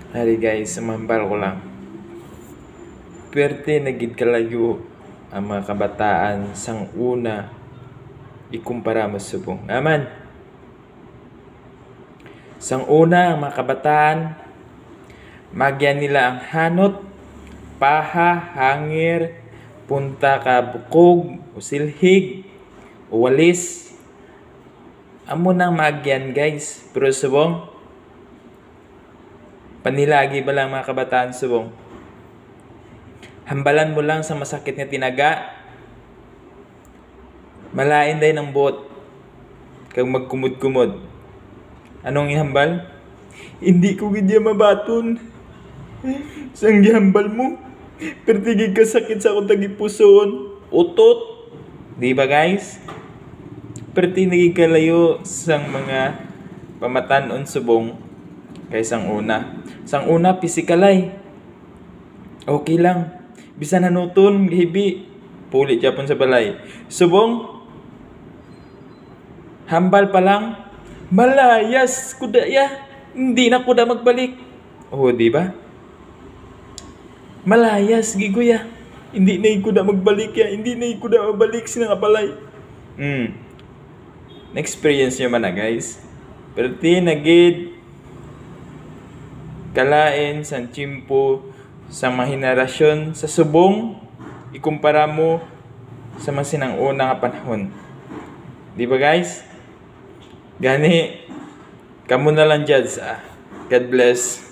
Hari guys, sumambal ko lang. Pwerte nagid kalayo ang mga kabataan sang una ikumpara mo subong. Aman. Sang una ang mga kabataan, magyan nila ang hanot, paha, hangir, punta ka bukog, o silhig, o walis. Amo nang magyan guys. Pero subong, panilagi ba lang mga kabataan subong? Hambalan mo lang sa masakit nga tinaga. Malain day ng bot. Kag magkumod-kumod. Anong ihambal? Hindi ko gidya mabaton. Sang gihambal mo? Pertigig ka sakit sa akong tagipuson. Utot. Di ba guys? Pertigig ka layo sang mga pamatanon subong kay sang una. Sang una, pisikalay. Okay lang. Bisan hanuton, hibi. Pulit Japon sa balay. Subong, hambal pa lang. Malayas, kuda ya. Hindi na kuda magbalik. Oh, di ba? Malayas, gigo ya. Hindi na kuda magbalik ya. Hindi na kuda mabalik sila nga balay. Na-experience nyo man na guys. Pero tinagid kalain sa chimpo sa mga henerasyon sa subong ikumpara mo sa masinang una nga panahon. Di ba guys? Gani, kamo na lang judge. God bless.